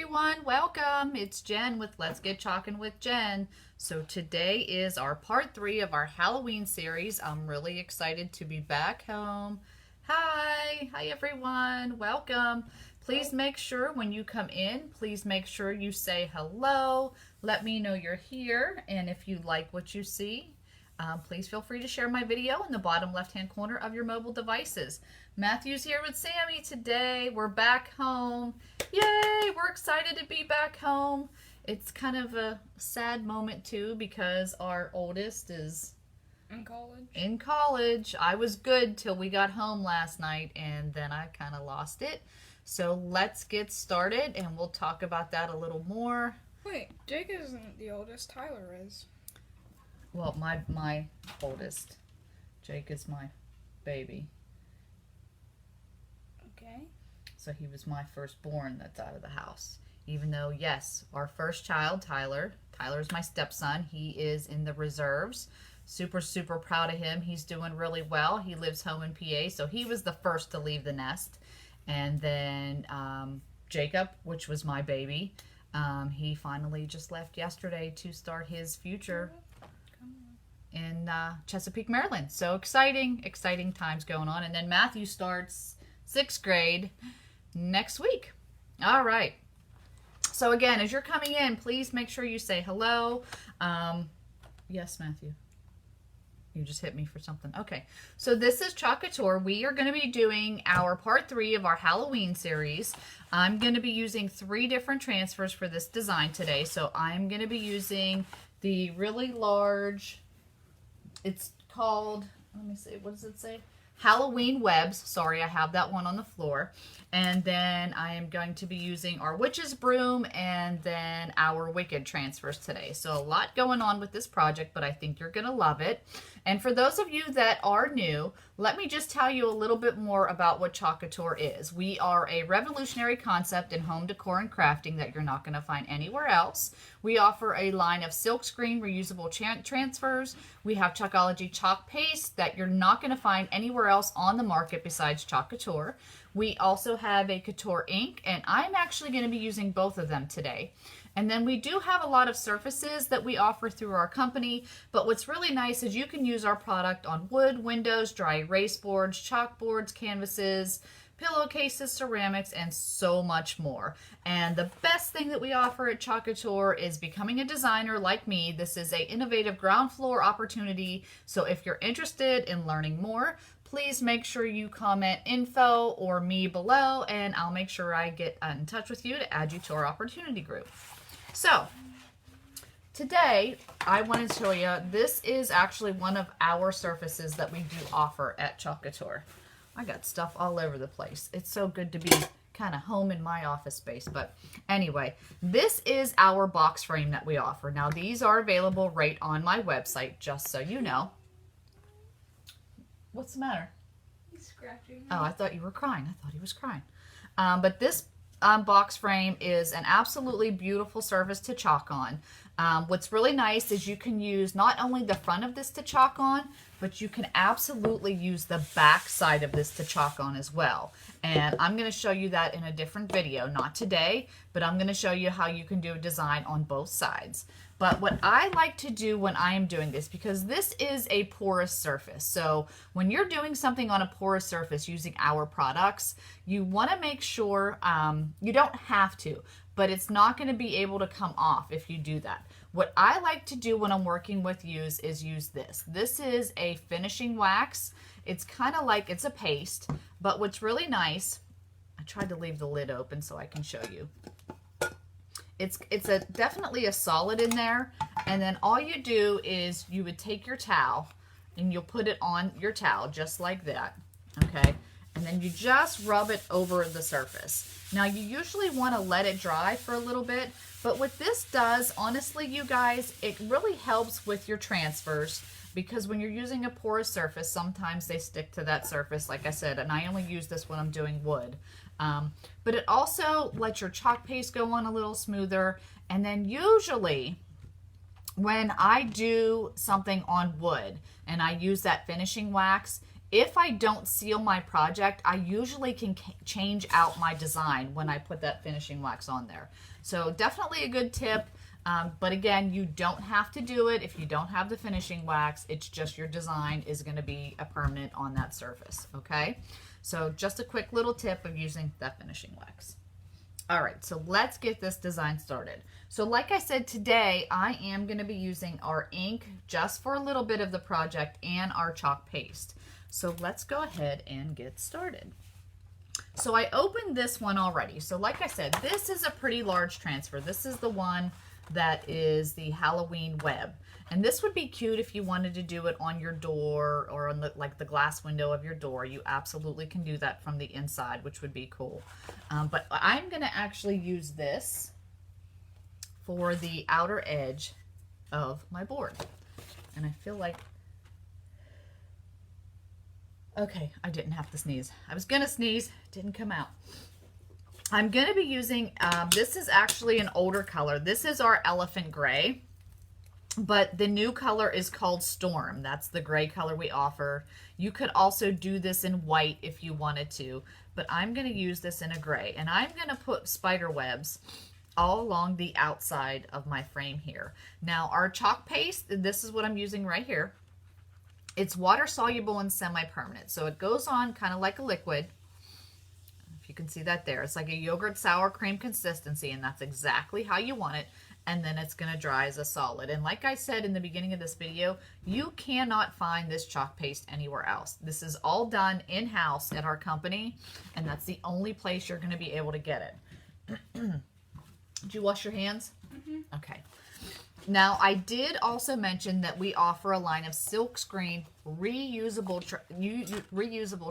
everyone, welcome. It's Jen with Let's Get Chalkin' with Jen. So today is our part 3 of our Halloween series. I'm really excited to be back home. Hi everyone, welcome. Please make sure when you come in, please make sure you say hello. Let me know you're here, and if you like what you see, please feel free to share my video in the bottom left-hand corner of your mobile devices. Matthew's here with Sammy today. We're back home. Yay! We're excited to be back home. It's kind of a sad moment too because our oldest is in college. I was good till we got home last night and then I kind of lost it. So let's get started and we'll talk about that a little more. Wait, Jake isn't the oldest, Tyler is. Well, my oldest. Jake is my baby. Okay. So he was my firstborn that's out of the house. Even though, yes, our first child, Tyler's my stepson. He is in the reserves. Super, super proud of him. He's doing really well. He lives home in PA, so he was the first to leave the nest. And then Jacob, which was my baby, he finally just left yesterday to start his future in Chesapeake, Maryland. So exciting times going on. And then Matthew starts 6th grade next week. All right. So again, as you're coming in, please make sure you say hello. Yes, Matthew. You just hit me for something. Okay. So this is Chalk Couture. We are going to be doing our part 3 of our Halloween series. I'm going to be using 3 different transfers for this design today. So I'm going to be using the really large, it's called, let me see, what does it say? Halloween Webs. Sorry, I have that one on the floor. And then I am going to be using our Witch's Broom and then our Wicked transfers today. So a lot going on with this project, but I think you're going to love it. And for those of you that are new, let me just tell you a little bit more about what Chalk Couture is. We are a revolutionary concept in home decor and crafting that you're not going to find anywhere else. We offer a line of silkscreen reusable transfers. We have Chalkology chalk paste that you're not going to find anywhere else on the market besides Chalk Couture. We also have a Couture ink, and I'm actually going to be using both of them today. And then we do have a lot of surfaces that we offer through our company, but what's really nice is you can use our product on wood, windows, dry erase boards, chalkboards, canvases, pillowcases, ceramics, and so much more. And the best thing that we offer at Chalk Couture is becoming a designer like me. This is an innovative ground floor opportunity, so if you're interested in learning more, please make sure you comment info or me below, and I'll make sure I get in touch with you to add you to our opportunity group. So, today I want to show you, this is actually one of our surfaces that we do offer at Chalk Couture. I got stuff all over the place. It's so good to be kind of home in my office space. But anyway, this is our box frame that we offer. Now, these are available right on my website, just so you know. What's the matter? He's scratching. Oh, I thought you were crying. I thought he was crying. But this box frame is an absolutely beautiful surface to chalk on. What's really nice is you can use not only the front of this to chalk on, but you can absolutely use the back side of this to chalk on as well. And I'm going to show you that in a different video, not today, but I'm going to show you how you can do a design on both sides. But what I like to do when I am doing this, because this is a porous surface, so when you're doing something on a porous surface using our products, you want to make sure, you don't have to, but it's not going to be able to come off if you do that. What I like to do when I'm working with use is use this. This is a finishing wax. It's kind of like, it's a paste, but what's really nice, I tried to leave the lid open so I can show you. It's definitely a solid in there, and then all you do is you would take your towel and you'll put it on your towel just like that, okay? And then you just rub it over the surface. Now you usually want to let it dry for a little bit, but what this does, honestly, you guys, it really helps with your transfers because when you're using a porous surface, sometimes they stick to that surface, like I said, and I only use this when I'm doing wood. But it also lets your chalk paste go on a little smoother. And then usually when I do something on wood and I use that finishing wax, if I don't seal my project, I usually can change out my design when I put that finishing wax on there. So definitely a good tip. But again, you don't have to do it if you don't have the finishing wax. It's just your design is going to be a permanent on that surface. Okay. So just a quick little tip of using that finishing wax. All right, so let's get this design started. So like I said, today I am going to be using our ink just for a little bit of the project and our chalk paste. So let's go ahead and get started. So I opened this one already. So like I said, this is a pretty large transfer. This is the one that is the Halloween Web. And this would be cute if you wanted to do it on your door or on the glass window of your door. You absolutely can do that from the inside, which would be cool. But I'm going to actually use this for the outer edge of my board. And I feel like, okay, I didn't have to sneeze. I was going to sneeze, didn't come out. I'm going to be using, this is actually an older color. This is our elephant gray. But the new color is called Storm. That's the gray color we offer. You could also do this in white if you wanted to, but I'm going to use this in a gray. And I'm going to put spider webs all along the outside of my frame here. Now our chalk paste, this is what I'm using right here. It's water soluble and semi-permanent. So it goes on kind of like a liquid. If you can see that there. It's like a yogurt sour cream consistency, and that's exactly how you want it. And then it's going to dry as a solid. And like I said in the beginning of this video, you cannot find this chalk paste anywhere else. This is all done in-house at our company, and that's the only place you're going to be able to get it. Did you wash your hands? Mm-hmm. Okay. Now, I did also mention that we offer a line of silkscreen reusable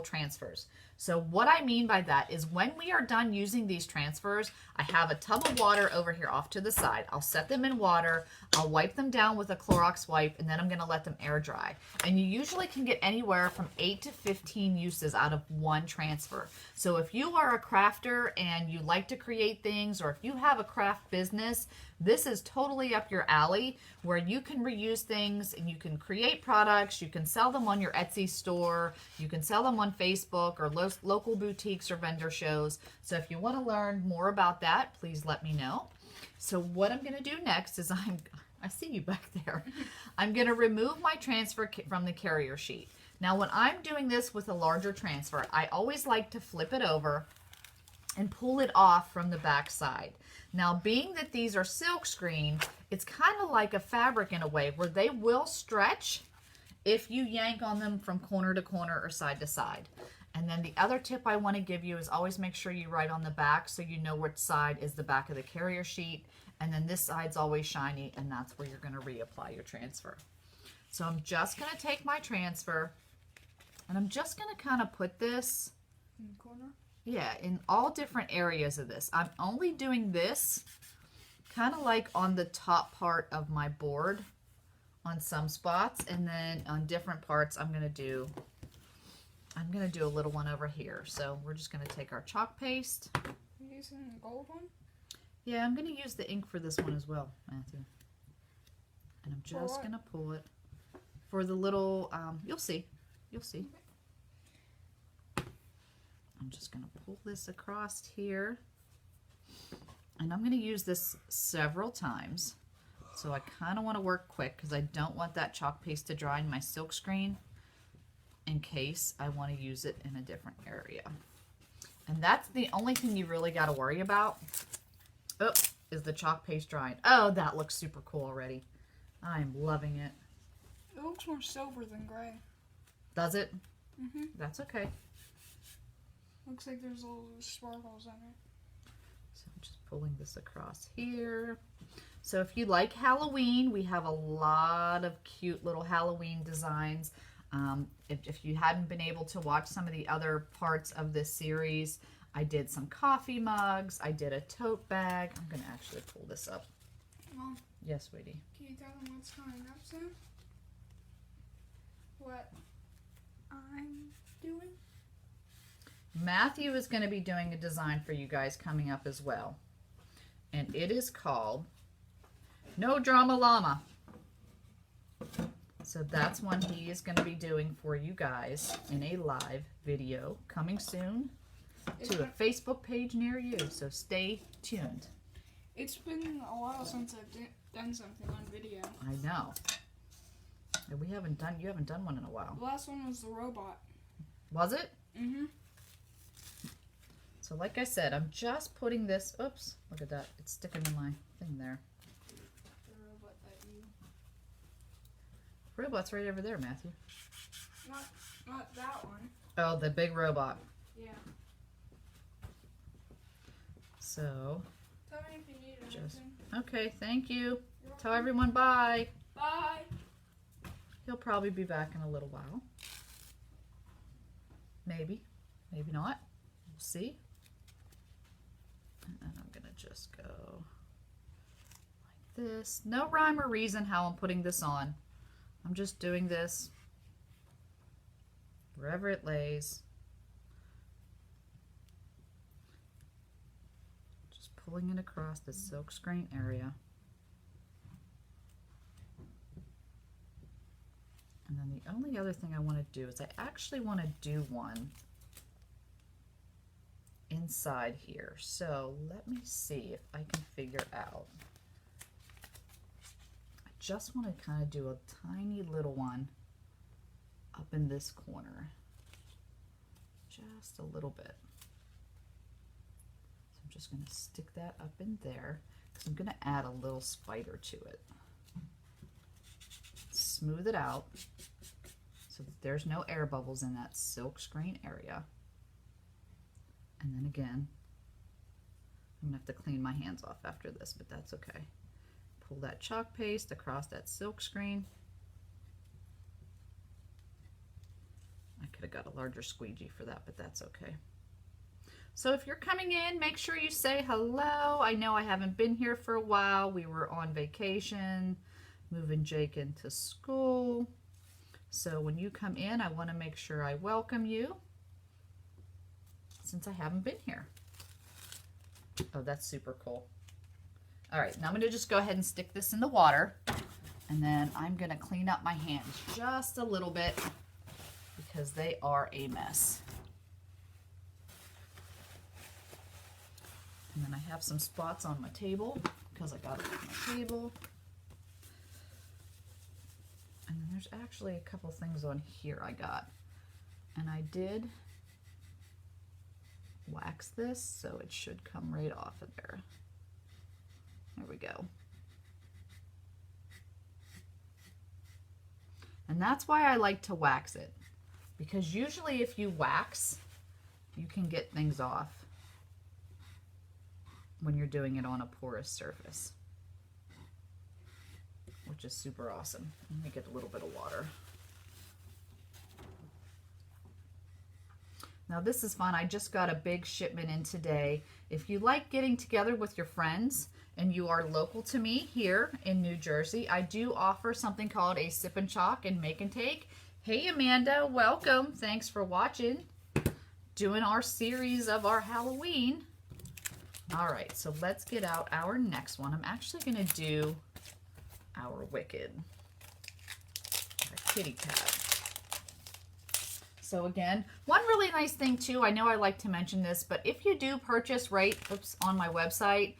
transfers. So what I mean by that is when we are done using these transfers, I have a tub of water over here off to the side. I'll set them in water, I'll wipe them down with a Clorox wipe, and then I'm going to let them air dry. And you usually can get anywhere from 8 to 15 uses out of one transfer. So if you are a crafter and you like to create things, or if you have a craft business, this is totally up your alley where you can reuse things and you can create products, you can sell them on your Etsy store, you can sell them on Facebook or local boutiques or vendor shows. So if you want to learn more about that, please let me know. So what I'm going to do next is I see you back there. I'm going to remove my transfer from the carrier sheet. Now when I'm doing this with a larger transfer, I always like to flip it over and pull it off from the back side. Now, being that these are silk screen, it's kind of like a fabric in a way where they will stretch if you yank on them from corner to corner or side to side. And then the other tip I want to give you is always make sure you write on the back so you know which side is the back of the carrier sheet. And then this side's always shiny, and that's where you're going to reapply your transfer. So I'm just going to take my transfer, and I'm just going to kind of put this in the corner. Yeah, in all different areas of this. I'm only doing this kind of like on the top part of my board on some spots, and then on different parts I'm going to do a little one over here. So we're just going to take our chalk paste. You're using the gold one? Yeah, I'm going to use the ink for this one as well, Matthew. And I'm just going to pull it for the little, you'll see. I'm just going to pull this across here, and I'm going to use this several times. So I kind of want to work quick because I don't want that chalk paste to dry in my silk screen in case I want to use it in a different area. And that's the only thing you really got to worry about. Oh, is the chalk paste drying? Oh, that looks super cool already. I'm loving it. It looks more silver than gray. Does it? Mm-hmm. That's okay. Looks like there's little sparkles on it. So I'm just pulling this across here. So if you like Halloween, we have a lot of cute little Halloween designs. If you hadn't been able to watch some of the other parts of this series, I did some coffee mugs. I did a tote bag. I'm going to actually pull this up. Mom, yes, sweetie. can you tell them what's coming up soon? What I'm doing? Matthew is going to be doing a design for you guys coming up as well. And it is called No Drama Llama. So that's one he is going to be doing for you guys in a live video coming soon to a Facebook page near you. So stay tuned. It's been a while since I've done something on video. I know. And you haven't done one in a while. The last one was the robot. Was it? Mm-hmm. So like I said, I'm just putting this, oops, look at that. It's sticking to my thing there. The robot that you... Robot's right over there, Matthew. Not that one. Oh, the big robot. Yeah. So, Tell me if you need anything. okay, thank you. Tell everyone bye. Bye. He'll probably be back in a little while. Maybe, maybe not. We'll see. And then I'm gonna just go like this. No rhyme or reason how I'm putting this on. I'm just doing this wherever it lays. Just pulling it across the silk screen area. And then the only other thing I want to do is I actually want to do one inside here. So let me see if I can figure out. I just want to kind of do a tiny little one up in this corner. Just a little bit. So I'm just going to stick that up in there because I'm going to add a little spider to it. Smooth it out so that there's no air bubbles in that silk screen area. And then again, I'm gonna have to clean my hands off after this, but that's okay. Pull that chalk paste across that silk screen. I could have got a larger squeegee for that, but that's okay. So if you're coming in, make sure you say hello. I know I haven't been here for a while. We were on vacation, moving Jake into school. So when you come in, I want to make sure I welcome you since I haven't been here. Oh, that's super cool. All right, now I'm going to just go ahead and stick this in the water, and then I'm going to clean up my hands just a little bit because they are a mess. And then I have some spots on my table because I got it on my table. And then there's actually a couple things on here I got. And I did wax this, so it should come right off of there. There we go. And that's why I like to wax it. Because usually if you wax, you can get things off when you're doing it on a porous surface, which is super awesome. Let me get a little bit of water. Now this is fun. I just got a big shipment in today. If you like getting together with your friends and you are local to me here in New Jersey, I do offer something called a sip and chalk and make and take. Hey Amanda, welcome. Thanks for watching. Doing our series of our Halloween. All right, so let's get out our next one. I'm actually gonna do our Wicked, our kitty cat. So again, one really nice thing too, I know I like to mention this, but if you do purchase right, on my website,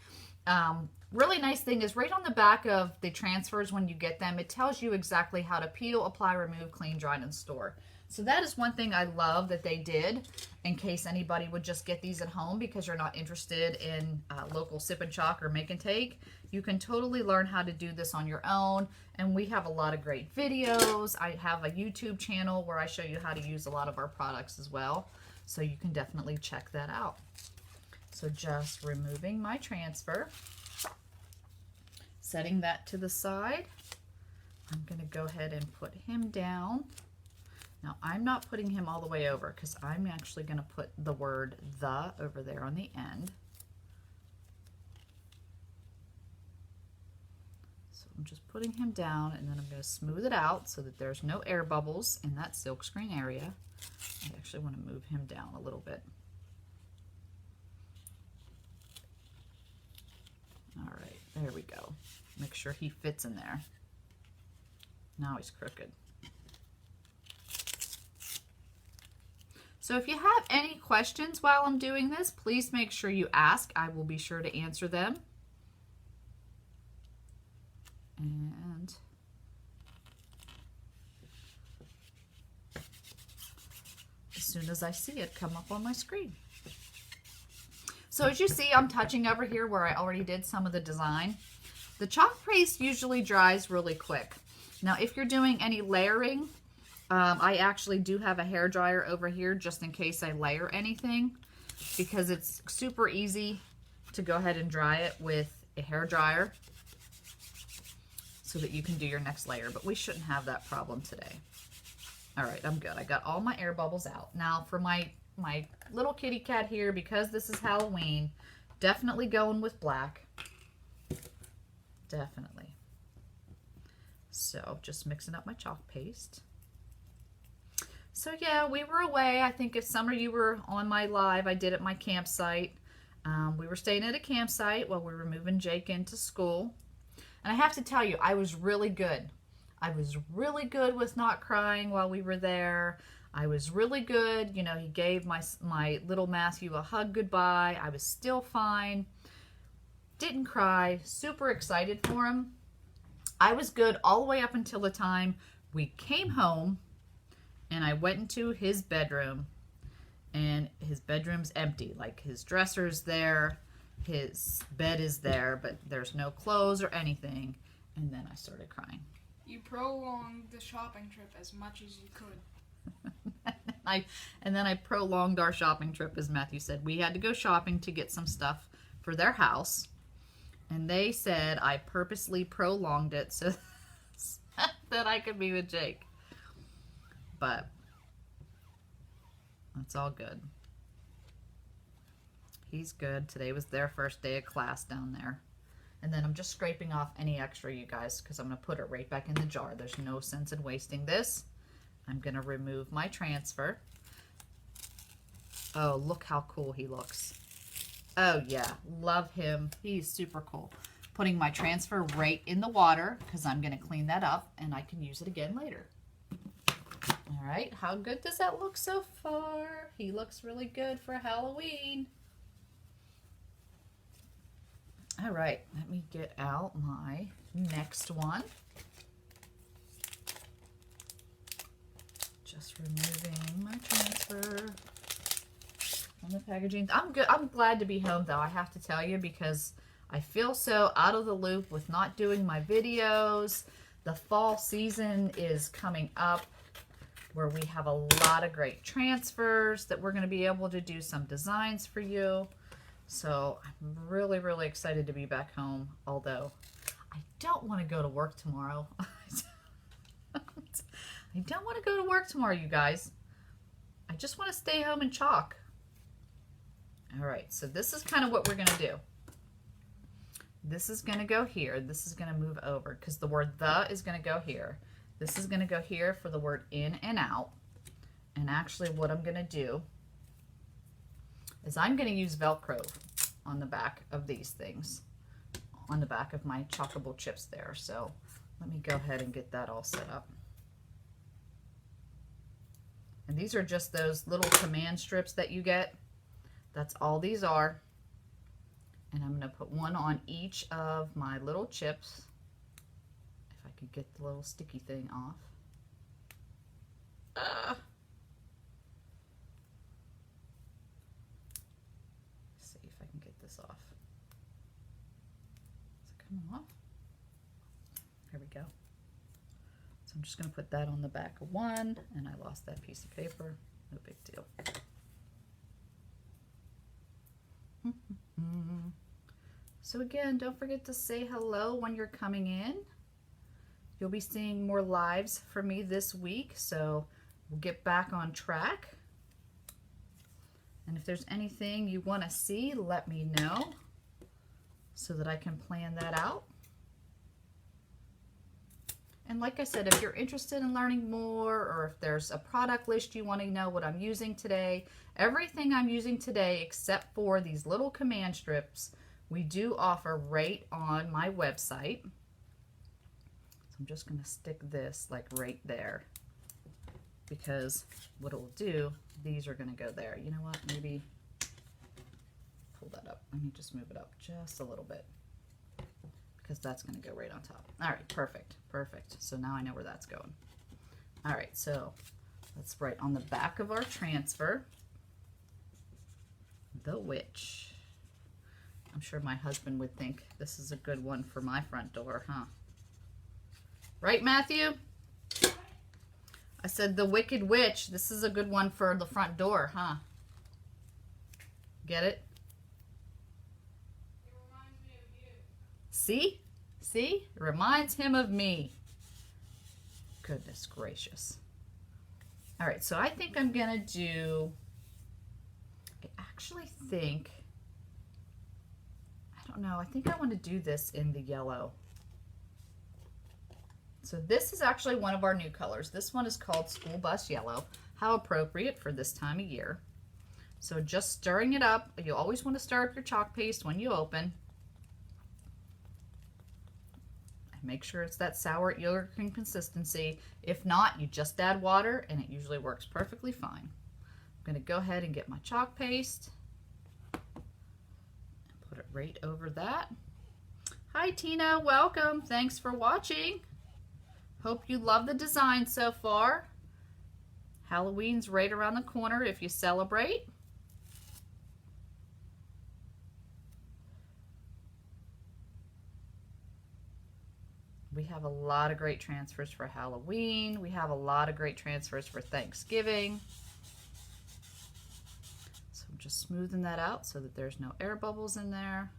really nice thing is right on the back of the transfers when you get them, it tells you exactly how to peel, apply, remove, clean, dry, and store. So that is one thing I love that they did in case anybody would just get these at home because you're not interested in local sip and chalk or make and take. You can totally learn how to do this on your own. And we have a lot of great videos. I have a YouTube channel where I show you how to use a lot of our products as well. So you can definitely check that out. So just removing my transfer, setting that to the side. I'm going to go ahead and put him down. Now, I'm not putting him all the way over because I'm actually going to put the word the over there on the end. So I'm just putting him down, and then I'm going to smooth it out so that there's no air bubbles in that silkscreen area. I actually want to move him down a little bit. All right, there we go. Make sure he fits in there. Now he's crooked. So if you have any questions while I'm doing this, please make sure you ask. I will be sure to answer them. And as soon as I see it come up on my screen. So as you see, I'm touching over here where I already did some of the design. The chalk paste usually dries really quick. Now, if you're doing any layering, I actually do have a hair dryer over here just in case I layer anything, because it's super easy to go ahead and dry it with a hair dryer so that you can do your next layer. But we shouldn't have that problem today. All right, I'm good. I got all my air bubbles out. Now for my little kitty cat here, because this is Halloween, definitely going with black. Definitely. So just mixing up my chalk paste. So yeah, we were away. I think if some of you were on my live, I did at my campsite. We were staying at a campsite while we were moving Jake into school. And I have to tell you, I was really good. I was really good with not crying while we were there. I was really good. You know, he gave my little Matthew a hug goodbye. I was still fine. Didn't cry. Super excited for him. I was good all the way up until the time we came home and I went into his bedroom, and his bedroom's empty. Like, his dresser's there, his bed is there, but there's no clothes or anything. And then I started crying. You prolonged the shopping trip as much as you could. And then I prolonged our shopping trip, as Matthew said. We had to go shopping to get some stuff for their house. And they said I purposely prolonged it so that I could be with Jake. But it's all good. He's good. Today was their first day of class down there. And then I'm just scraping off any extra, you guys, because I'm going to put it right back in the jar. There's no sense in wasting this. I'm going to remove my transfer. Oh, look how cool he looks. Oh, yeah. Love him. He's super cool. Putting my transfer right in the water because I'm going to clean that up and I can use it again later. All right. How good does that look so far? He looks really good for Halloween. All right. Let me get out my next one. Just removing my transfer from the packaging. I'm good. I'm glad to be home, though, I have to tell you, because I feel so out of the loop with not doing my videos. The fall season is coming up where we have a lot of great transfers that we're going to be able to do some designs for you. So I'm really, really excited to be back home, although I don't want to go to work tomorrow. I don't want to go to work tomorrow, you guys. I just want to stay home and chalk. All right, so this is kind of what we're going to do. This is going to go here. This is going to move over because the word the is going to go here. This is going to go here for the word in and out. And actually what I'm going to do is I'm going to use Velcro on the back of these things, on the back of my chalkable chips there. So let me go ahead and get that all set up. And these are just those little command strips that you get. That's all these are. And I'm going to put one on each of my little chips. If I could get the little sticky thing off. Let's see if I can get this off. Is it coming off? Here we go. So I'm just going to put that on the back of one, and I lost that piece of paper. No big deal. So again, don't forget to say hello when you're coming in. You'll be seeing more lives from me this week, so we'll get back on track. And if there's anything you want to see, let me know so that I can plan that out. And like I said, if you're interested in learning more, or if there's a product list you want to know what I'm using today, everything I'm using today except for these little command strips, we do offer right on my website. So I'm just going to stick this like right there, because what it will do, these are going to go there. You know what? Maybe pull that up. Let me just move it up just a little bit, because that's going to go right on top. All right, perfect, perfect. So now I know where that's going. All right, so let's write on the back of our transfer, the witch. I'm sure my husband would think this is a good one for my front door, huh? Right, Matthew? I said the Wicked Witch. This is a good one for the front door, huh? Get it? It reminds me of you. See? See? It reminds him of me. Goodness gracious. All right, so I think I'm going to do, I actually think, I don't know, I think I want to do this in the yellow. So this is actually one of our new colors. This one is called School Bus Yellow. How appropriate for this time of year. So just stirring it up. You always want to stir up your chalk paste when you open. And make sure it's that sour yogurt cream consistency. If not, you just add water and it usually works perfectly fine. I'm going to go ahead and get my chalk paste and put it right over that. Hi Tina, welcome. Thanks for watching. Hope you love the design so far. Halloween's right around the corner if you celebrate. We have a lot of great transfers for Halloween. We have a lot of great transfers for Thanksgiving. So I'm just smoothing that out so that there's no air bubbles in there.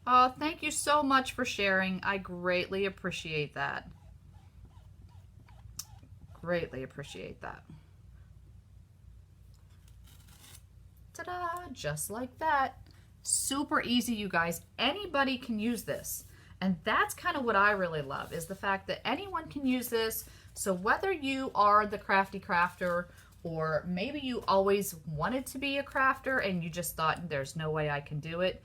Oh, thank you so much for sharing. I greatly appreciate that. Greatly appreciate that. Ta-da! Just like that. Super easy, you guys. Anybody can use this. And that's kind of what I really love, is the fact that anyone can use this. So whether you are the crafty crafter, or maybe you always wanted to be a crafter and you just thought there's no way I can do it,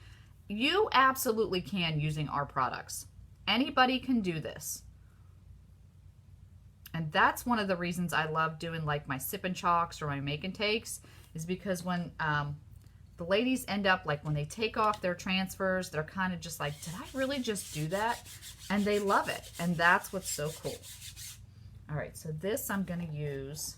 you absolutely can using our products. Anybody can do this. And that's one of the reasons I love doing like my sip and chalks or my make and takes, is because when the ladies end up, like when they take off their transfers, they're kind of just like, did I really just do that? And they love it. And that's what's so cool. All right, so this I'm going to use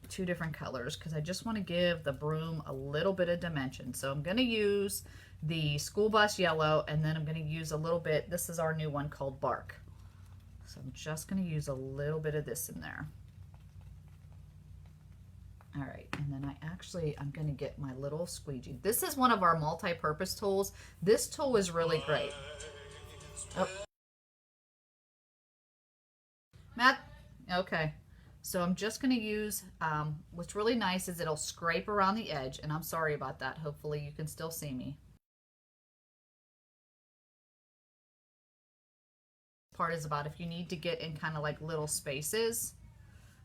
two different colors because I just want to give the broom a little bit of dimension. So I'm going to use the School Bus Yellow, and then I'm going to use a little bit, this is our new one called Bark. So I'm just going to use a little bit of this in there. All right, and then I'm going to get my little squeegee. This is one of our multi-purpose tools. This tool is really great. Oh. Matt, okay. So I'm just going to use, what's really nice is it'll scrape around the edge, and I'm sorry about that. Hopefully you can still see me. Part is about if you need to get in kind of like little spaces,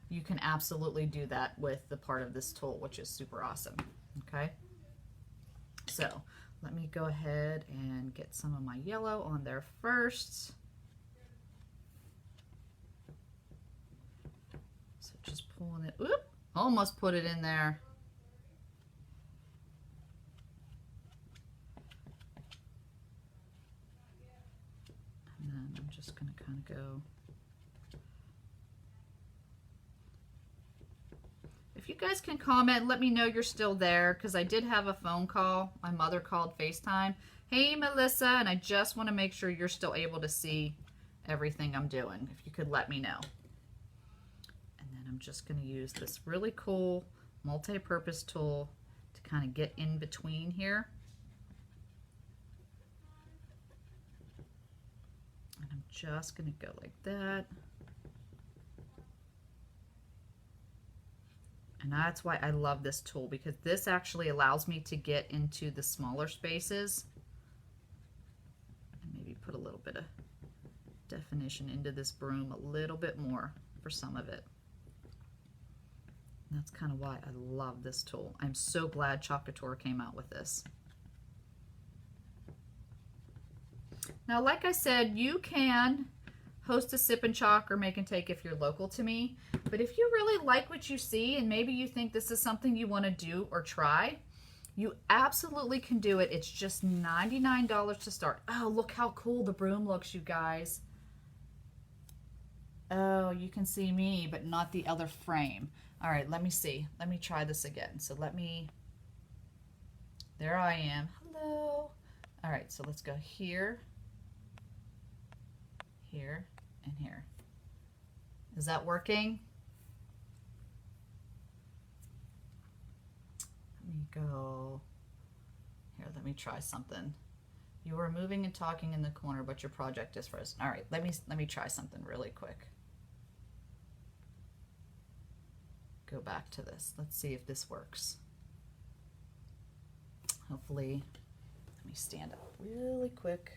you can absolutely do that with the part of this tool, which is super awesome. Okay. So let me go ahead and get some of my yellow on there first. So just pulling it, oop, almost put it in there. And then I'm just going to kind of go. If you guys can comment, let me know you're still there, because I did have a phone call. My mother called FaceTime. Hey, Melissa, and I just want to make sure you're still able to see everything I'm doing. If you could let me know. And then I'm just going to use this really cool multi-purpose tool to kind of get in between here. And I'm just going to go like that. And that's why I love this tool, because this actually allows me to get into the smaller spaces and maybe put a little bit of definition into this broom a little bit more for some of it. And that's kind of why I love this tool. I'm so glad Chalk Couture came out with this. Now, like I said, you can host a sip and chalk or make and take if you're local to me. But if you really like what you see and maybe you think this is something you want to do or try, you absolutely can do it. It's just $99 to start. Oh, look how cool the broom looks, you guys. Oh, you can see me, but not the other frame. All right, let me see. Let me try this again. So there I am. Hello. All right, so let's go here, here, and here. Is that working? Let me go. Here, let me try something. You are moving and talking in the corner, but your project is frozen. All right, let me try something really quick. Go back to this. Let's see if this works. Hopefully, let me stand up really quick.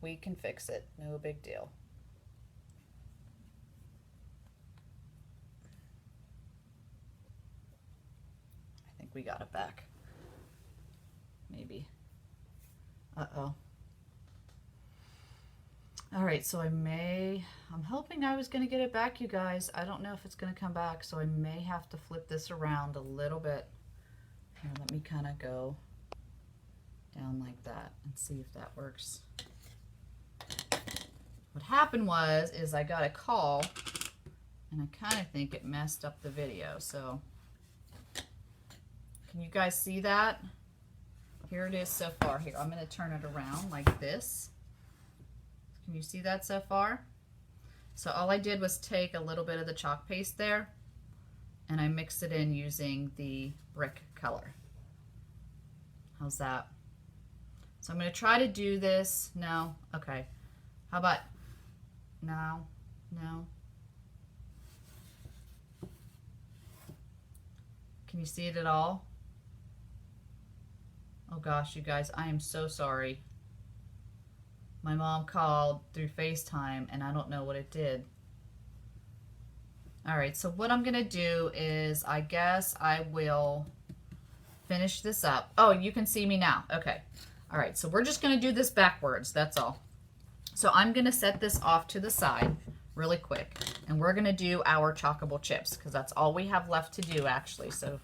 We can fix it. No big deal. I think we got it back. Maybe. Uh-oh. All right, so I'm hoping I was going to get it back, you guys. I don't know if it's going to come back, so I may have to flip this around a little bit. Here, let me kind of go down like that and see if that works. What happened is I got a call, and I kind of think it messed up the video, so can you guys see that? Here it is so far. Here, I'm going to turn it around like this. Can you see that so far? So all I did was take a little bit of the chalk paste there and I mixed it in using the brick color. How's that? So I'm going to try to do this. No. Okay. How about no? No. Can you see it at all? Oh gosh, you guys, I am so sorry. My mom called through FaceTime and I don't know what it did. All right, so what I'm gonna do is I guess I will finish this up. Oh, you can see me now. Okay. All right, so we're just gonna do this backwards, that's all. So I'm gonna set this off to the side really quick and we're gonna do our chalkable chips because that's all we have left to do actually. So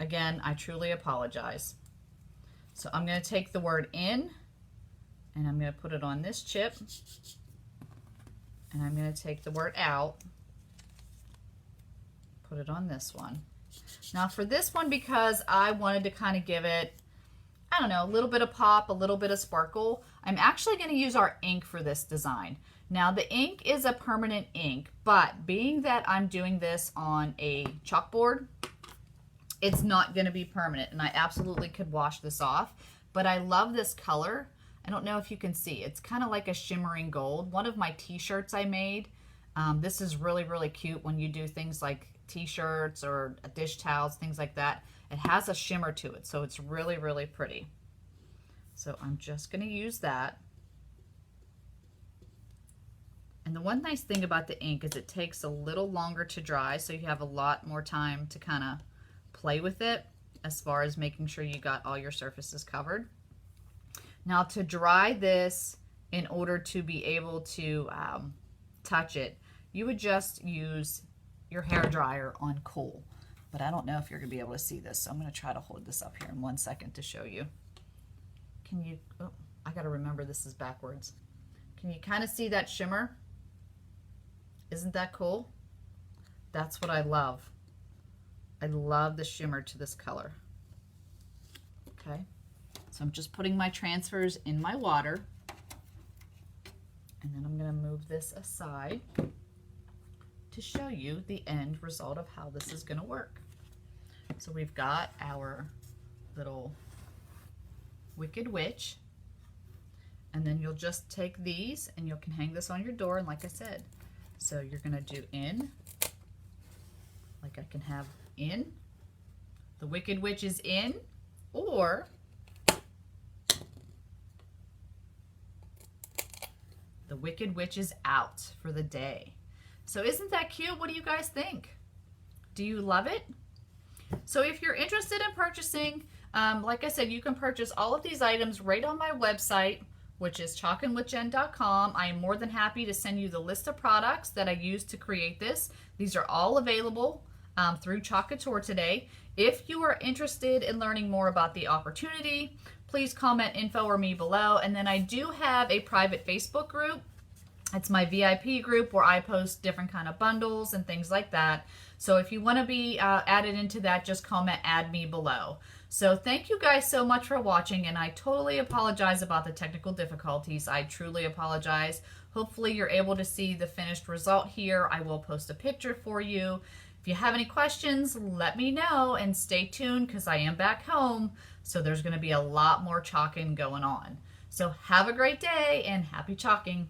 again, I truly apologize. So I'm gonna take the word in and I'm going to put it on this chip, and I'm going to take the word out, put it on this one. Now for this one, because I wanted to kind of give it, I don't know, a little bit of pop, a little bit of sparkle, I'm actually going to use our ink for this design. Now the ink is a permanent ink, but being that I'm doing this on a chalkboard, it's not going to be permanent, and I absolutely could wash this off, but I love this color. I don't know if you can see. It's kind of like a shimmering gold. One of my t-shirts I made, this is really, really cute when you do things like t-shirts or dish towels, things like that. It has a shimmer to it, so it's really, really pretty. So I'm just going to use that. And the one nice thing about the ink is it takes a little longer to dry, so you have a lot more time to kind of play with it as far as making sure you got all your surfaces covered. Now to dry this, in order to be able to touch it, you would just use your hair dryer on cool. But I don't know if you're going to be able to see this, so I'm going to try to hold this up here in 1 second to show you. Can you, oh, I got to remember this is backwards. Can you kind of see that shimmer? Isn't that cool? That's what I love. I love the shimmer to this color. Okay. So I'm just putting my transfers in my water, and then I'm going to move this aside to show you the end result of how this is going to work. So we've got our little Wicked Witch, and then you'll just take these and you can hang this on your door, and like I said, so you're going to do in, like I can have in, the Wicked Witch is in, or the Wicked Witch is out for the day. So isn't that cute? What do you guys think? Do you love it? So if you're interested in purchasing Like I said, you can purchase all of these items right on my website, which is chalkandwithjen.com. I am more than happy to send you the list of products that I used to create this. These are all available through Chalk Couture today. If you are interested in learning more about the opportunity, please comment info or me below. And then I do have a private Facebook group. It's my VIP group where I post different kind of bundles and things like that. So if you want to be added into that, just comment add me below. So thank you guys so much for watching, and I totally apologize about the technical difficulties. I truly apologize. Hopefully you're able to see the finished result here. I will post a picture for you. If you have any questions, let me know, and stay tuned because I am back home. So there's going to be a lot more chalking going on. So have a great day and happy chalking.